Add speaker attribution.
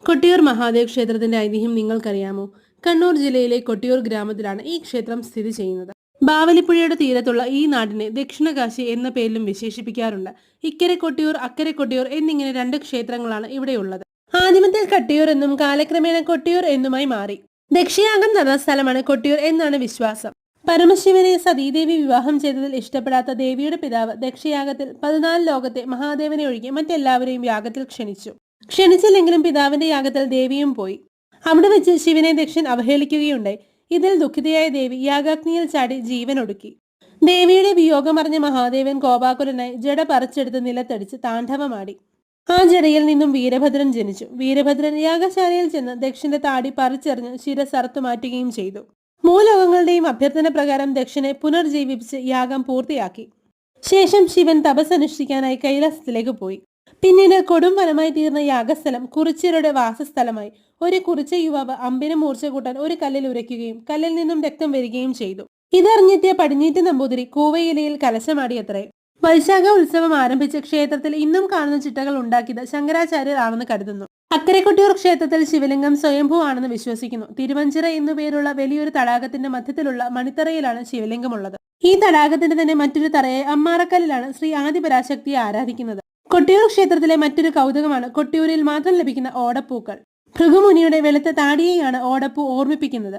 Speaker 1: കൊട്ടിയൂർ മഹാദേവ് ക്ഷേത്രത്തിന്റെ ഐതിഹ്യം നിങ്ങൾക്കറിയാമോ? കണ്ണൂർ ജില്ലയിലെ കൊട്ടിയൂർ ഗ്രാമത്തിലാണ് ഈ ക്ഷേത്രം സ്ഥിതി ചെയ്യുന്നത്. ബാവലിപ്പുഴയുടെ തീരത്തുള്ള ഈ നാടിനെ ദക്ഷിണകാശി എന്ന പേരിലും വിശേഷിപ്പിക്കാറുണ്ട്. ഇക്കരെ കൊട്ടിയൂർ, അക്കരെ കൊട്ടിയൂർ എന്നിങ്ങനെ രണ്ട് ക്ഷേത്രങ്ങളാണ് ഇവിടെയുള്ളത്. ആദ്യമത്തിൽ കട്ടിയൂർ എന്നും കാലക്രമേണ കൊട്ടിയൂർ എന്നുമായി മാറി. ദക്ഷിയാഗം നടന്ന സ്ഥലമാണ് കൊട്ടിയൂർ എന്നാണ് വിശ്വാസം. പരമശിവനെ സതീദേവി വിവാഹം ചെയ്തതിൽ ഇഷ്ടപ്പെടാത്ത ദേവിയുടെ പിതാവ് ദക്ഷയാഗത്തിൽ 14 ലോകത്തെ മഹാദേവനെ ഒഴികെ മറ്റെല്ലാവരെയും യാഗത്തിൽ ക്ഷണിച്ചില്ലെങ്കിലും പിതാവിന്റെ യാഗത്തിൽ ദേവിയും പോയി. അവിടെ വെച്ച് ശിവനെ ദക്ഷൻ അവഹേളിക്കുകയുണ്ടായി. ഇതിൽ ദുഃഖിതയായ ദേവി യാഗാഗ്നിയിൽ ചാടി ജീവനൊടുക്കി. ദേവിയുടെ വിയോഗമറിഞ്ഞ മഹാദേവൻ കോപാകുലനായി ജട പറിച്ചെടുത്ത് നിലത്തടിച്ച് താണ്ഡവമാടി. ആ ജടയിൽ നിന്നും വീരഭദ്രൻ ജനിച്ചു. വീരഭദ്രൻ യാഗശാലയിൽ ചെന്ന് ദക്ഷന്റെ താടി പറിച്ചെറിഞ്ഞ് ശിരസ് അറുത്തു മാറ്റുകയും ചെയ്തു. മൂലോകങ്ങളുടെയും അഭ്യർത്ഥന പ്രകാരം ദക്ഷനെ പുനർജീവിപ്പിച്ച് യാഗം പൂർത്തിയാക്കി. ശേഷം ശിവൻ തപസ്സനുഷ്ഠിക്കാനായി കൈലാസത്തിലേക്ക് പോയി. പിന്നീട് കൊടും വനമായി തീർന്ന യാഗസ്ഥലം കുറിച്യരുടെ വാസസ്ഥലമായി. ഒരു കുറിച്യ യുവാവ് അമ്പിനെ മൂർച്ച കൂട്ടാൻ ഒരു കല്ലിൽ ഉരയ്ക്കുകയും കല്ലിൽ നിന്നും രക്തം വരികയും ചെയ്തു. ഇതറിഞ്ഞെത്തിയ പടിഞ്ഞീറ്റ് നമ്പൂതിരി കൂവയിലയിൽ കലശമാടിയത്രേ. വൈശാഖ ഉത്സവം ആരംഭിച്ച ക്ഷേത്രത്തിൽ ഇന്നും കാണുന്ന ചിട്ടകൾ ഉണ്ടാക്കിയത് ശങ്കരാചാര്യർ ആണെന്ന് കരുതുന്നു. അക്കരെ കൊട്ടിയൂർ ക്ഷേത്രത്തിൽ ശിവലിംഗം സ്വയംഭൂ ആണെന്ന് വിശ്വസിക്കുന്നു. തിരുവഞ്ചിറ എന്നുപേരുള്ള വലിയൊരു തടാകത്തിന്റെ മധ്യത്തിലുള്ള മണിത്തറയിലാണ് ശിവലിംഗമുള്ളത്. ഈ തടാകത്തിന്റെ തന്നെ മറ്റൊരു തറയായ അമ്മാറക്കല്ലിലാണ് ശ്രീ ആദിപരാശക്തിയെ ആരാധിക്കുന്നത്. കൊട്ടിയൂർ ക്ഷേത്രത്തിലെ മറ്റൊരു കൗതുകമാണ് കൊട്ടിയൂരിൽ മാത്രം ലഭിക്കുന്ന ഓടപ്പൂക്കൾ. ഭൃഗുമുനിയുടെ വെളുത്ത താടിയെയാണ് ഓടപ്പൂ ഓർമ്മിപ്പിക്കുന്നത്.